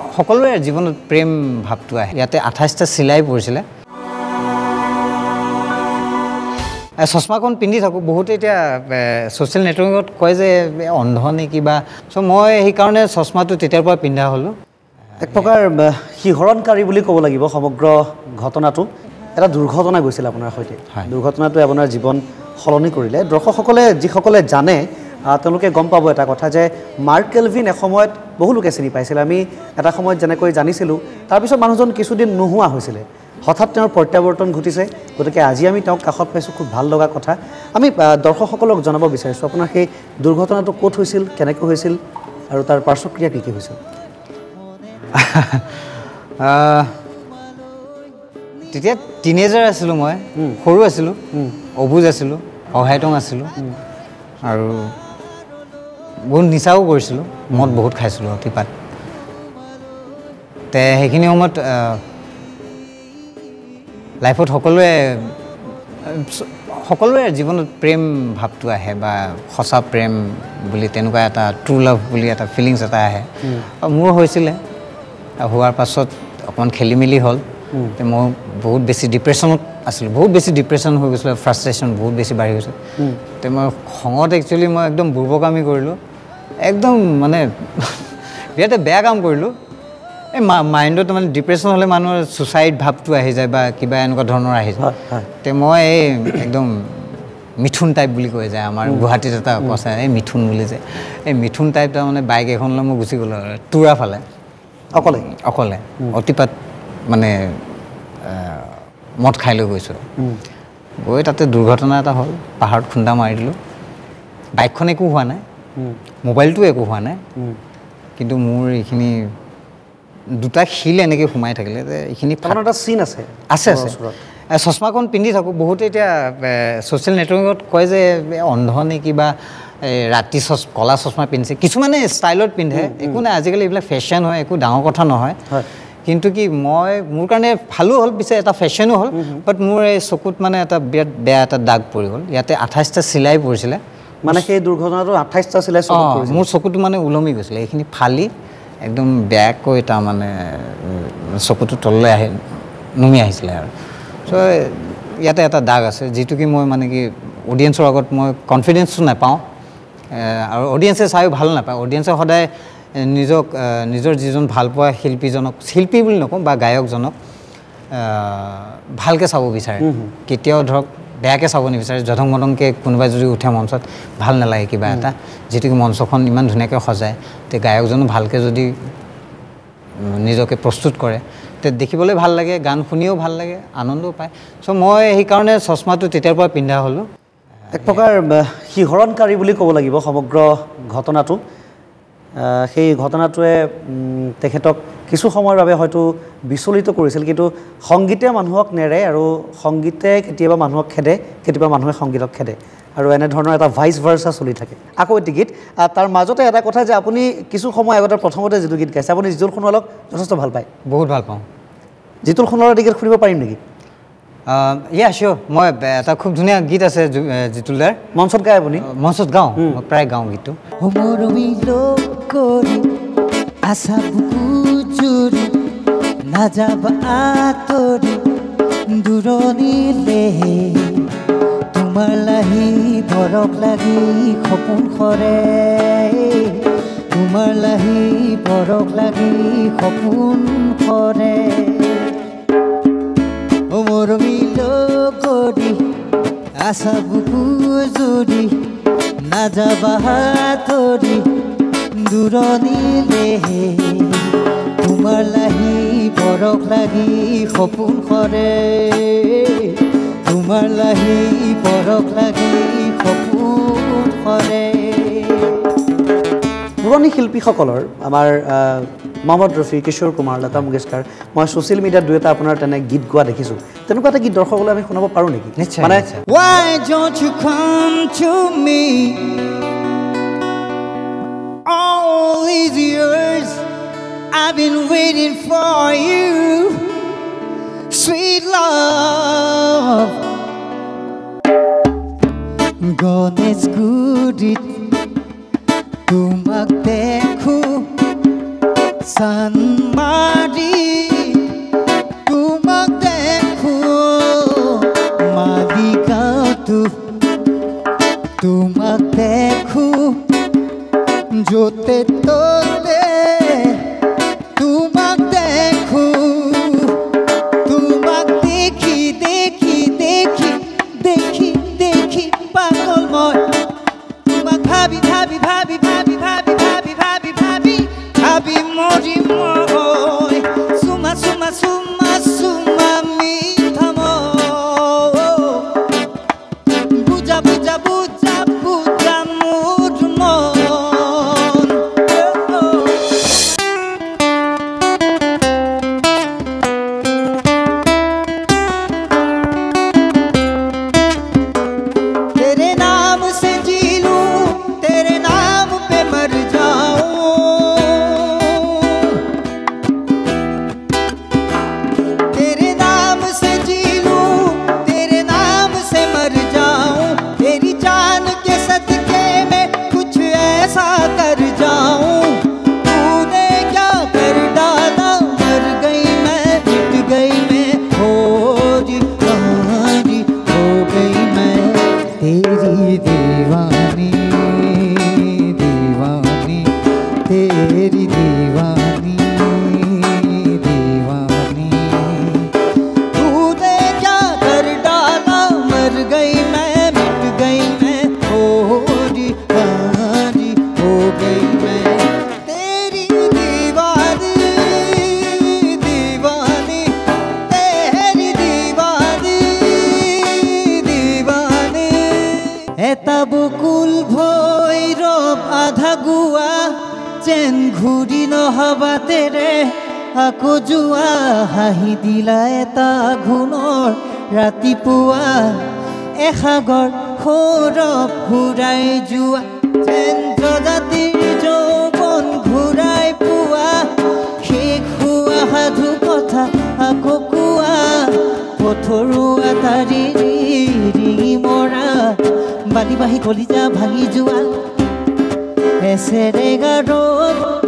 সকলোৰে জীৱনত প্ৰেম ভাৱটো আহে ইয়াতে 28টা চিলাই পৰিছিলে চশমাখন পিন্ধি থাকোঁ বহুতে এতিয়া ছ'চিয়েল নেটৱৰ্কত কয় যে অন্ধ নে কিবা চ' মই সেইকাৰণে চশমাটো তেতিয়াৰ পৰা পিন্ধা হ'লোঁ এক প্ৰকাৰ শিহৰণকাৰী বুলি ক'ব লাগিব সমগ্ৰ ঘটনাটো এটা দুৰ্ঘটনা গৈছিল আপোনাৰ সৈতে দুৰ্ঘটনাটোৱে আপোনাৰ জীৱন সলনি কৰিলে দৰ্শকসকলে যিসকলে জানে তেওঁলোকে গম পাব এটা কথা যে মাৰ্ক কেলভিন এসময়ত বহু লোকে চিনি পাইছিল আমি এটা সময়ত যেনেকৈ জানিছিলোঁ তাৰপিছত মানুহজন কিছুদিন নোহোৱা হৈছিলে হঠাৎ তেওঁৰ প্ৰত্যাৱৰ্তন ঘটিছে গতিকে আজি আমি তেওঁক কাষত পাইছোঁ খুব ভাল লগা কথা আমি দৰ্শকসকলক জনাব বিচাৰিছোঁ আপোনাৰ সেই দুৰ্ঘটনাটো ক'ত হৈছিল কেনেকৈ হৈছিল আৰু তাৰ পাৰ্শ্বক্ৰিয়া কি হৈছিল তেতিয়া টিনেজাৰ আছিলোঁ মই সৰু আছিলোঁ অবুজ আছিলোঁ অহাইটং আছিলোঁ আৰু বহুত নিচাও কৰিছিলোঁ মদ বহুত খাইছিলোঁ অতিপাত তে সেইখিনি সময়ত লাইফত সকলোৰে জীৱনত প্ৰেম ভাৱটো আহে বা সঁচা প্ৰেম বুলি তেনেকুৱা এটা ট্ৰু লাভ বুলি এটা ফিলিংছ এটা আহে মোৰ হৈছিলে হোৱাৰ পাছত অকণমান খেলি মেলি হ'ল মই বহুত বেছি ডিপ্ৰেশ্যনত আছিলোঁ বহুত বেছি ডিপ্ৰেশ্যন হৈ গৈছিলোঁ ফ্ৰাষ্ট্ৰেশ্যন বহুত বেছি বাঢ়ি গৈছে তে মই খঙত একচুৱেলি মই একদম বুৰ্বকামি কৰিলোঁ একদম মানে বিৰাট বেয়া কাম কৰিলোঁ এই মাইণ্ডত মানে ডিপ্ৰেশ্যন হ'লে মানুহৰ ছুচাইড ভাৱটো আহি যায় বা কিবা এনেকুৱা ধৰণৰ আহি যায় তে মই এই একদম মিথুন টাইপ বুলি কয় যায় আমাৰ গুৱাহাটীত এটা কথা এই মিথুন বুলি যে এই মিথুন টাইপ তাৰ মানে বাইক এখন লৈ মই গুচি গ'লোঁ তুৰা ফালে অকলে অতিপাত মানে মদ খাই লৈ গৈছোঁ গৈ তাতে দুৰ্ঘটনা এটা হ'ল পাহাৰত খুন্দা মাৰি দিলোঁ বাইকখন একো হোৱা নাই মোবাইলটো একো হোৱা নাই কিন্তু মোৰ এইখিনি দুটা শিল এনেকৈ সোমাই থাকিলে যে এইখিনি এটা চিন আছে চশমাখন পিন্ধি থাকোঁ বহুতে এতিয়া ছ'চিয়েল নেটৱৰ্কত কয় যে অন্ধ নে কিবা ৰাতি কলা চশমা পিন্ধিছে কিছুমানে ষ্টাইলত পিন্ধে একো নাই আজিকালি এইবিলাক ফেশ্বন হয় একো ডাঙৰ কথা নহয় কিন্তু কি মোৰ কাৰণে ভালো হ'ল পিছে এটা ফেশ্বনো হ'ল বাট মোৰ এই চকুত মানে এটা বিৰাট বেয়া এটা দাগ পৰি গ'ল ইয়াতে 28টা চিলাই পৰিছিলে মানে সেই দুৰ্ঘটনাটো 28টা চিলাই মোৰ চকুটো মানে ওলমি গৈছিলে এইখিনি ফালি একদম বেয়াকৈ তাৰমানে চকুটো তললৈ নুমি আহিছিলে আৰু চ' ইয়াতে এটা দাগ আছে যিটো কি মই মানে কি অডিয়েঞ্চৰ আগত মই কনফিডেঞ্চটো নাপাওঁ আৰু অডিয়েঞ্চে চায়ো ভাল নাপায় অডিয়েঞ্চে সদায় নিজৰ যিজন ভালপোৱা শিল্পী বুলি নকওঁ বা গায়কজনক ভালকৈ চাব বিচাৰে কেতিয়াও ধৰক বেয়াকৈ চাব নিবিচাৰে জধং মধংকৈ কোনোবাই যদি উঠে মঞ্চত ভাল নালাগে কিবা এটা যিটো কি মঞ্চখন ইমান ধুনীয়াকৈ সজায় তে গায়কজনো ভালকৈ যদি নিজকে প্ৰস্তুত কৰে তে দেখিবলৈ ভাল লাগে গান শুনিও ভাল লাগে আনন্দও পায় চ' মই সেইকাৰণে চশমাটো তেতিয়াৰ পৰা পিন্ধা হ'লোঁ এক প্ৰকাৰ শিহৰণকাৰী বুলি ক'ব লাগিব সমগ্ৰ ঘটনাটো সেই ঘটনাটোৱে তেখেতক কিছু সময়ৰ বাবে হয়তো বিচলিত কৰিছিল কিন্তু সংগীতে মানুহক নেৰে আৰু সংগীতে কেতিয়াবা মানুহক খেদে কেতিয়াবা মানুহে সংগীতক খেদে আৰু এনেধৰণৰ এটা ভাইচ ভাৰ্চা চলি থাকে আকৌ এটি গীত তাৰ মাজতে এটা কথা যে আপুনি কিছু সময় আগতে প্ৰথমতে যিটো গীত গাইছে আপুনি জিতুল সোণোৱালক যথেষ্ট ভাল পায় বহুত ভাল পাওঁ জিতুল সোণোৱালৰ গীত শুনিব পাৰিম নেকি ইয়া চিয়'ৰ মই এটা খুব ধুনীয়া গীত আছে জিতুল দাৰ মঞ্চত গায় আপুনি মঞ্চত গাওঁ মই প্ৰায় গাওঁ গীতটো আশা বুকু জুৰি নাযাব আঁতৰি দূৰণিলে তোমাৰ লাহি বৰক লাগি সপোন সৰে তোমাৰ লাহি বৰক লাগি সপোন সৰে মৰমি লগৰি আশা বুকু জুৰি নাযাব আঁতৰি দূৰণিলে তোমাৰ লাহি বৰক লাগি সপোন সৰে তোমাৰ লাহি বৰক লাগি সপোন সৰে পুৰণি শিল্পীসকলৰ আমাৰ মহম্মদ ৰফি কিশোৰ কুমাৰ লতা মংগেশকাৰ মই ছ'চিয়েল মিডিয়াত দুই এটা আপোনাৰ তেনে গীত গোৱা দেখিছোঁ তেনেকুৱা এটা গীত দৰ্শকলৈ আমি শুনাব পাৰোঁ নেকি মানে Why don't you come to me all these years I've been waiting for you sweet love গণেশগুৰিত তোমাক দেখো Sanmari tumak dekho malikatu tumak dekho jote tote tumak dekho tumak dekhi dekhi dekhi dekhi dekhi pagol moi tumak bhabi bhabi bhabi bhabi bhabi bhabi bhabi bhabi bhabi mori moi suma suma suma suma mi thamo buja buja buja buja mur mon तेरे नाम से जी लूं तेरे नाम पे मर जाऊं तेरे नाम से जी लूं तेरे नाम से मर जाऊं तेरी जान के सदके में कुछ ऐसा कर जाऊं तूने क्या कर डाला मर गई मैं मिट गई मैं हो जी कहानी हो गई मैं तेरी दीवानी दीवानी तेरी दीवानी दीवानी तूने क्या कर डाला मर गई मैं मिट गई मैं हो दीवानी हो गई मैं तेरी दीवानी दीवानी तेरी दीवानी दीवानी এটা বকুল ভৈরব আধা গুয়া চেন ঘূৰি নহবা তেৰে আকৌ যোৱা হাঁহি দিলা এটা ঘূণৰ ৰাতিপুৱা এসাগৰ সৌৰভ ঘূৰাই যোৱা চেন প্ৰজাতিৰ যৌৱন ঘূৰাই পোৱা শেষ হোৱা সাধু কথা আকৌ কোৱা পথৰুৱা তাৰি ৰিঙি মৰা বালি বাহি কলিজা ভাঙি যোৱা এছেৰে গাৰত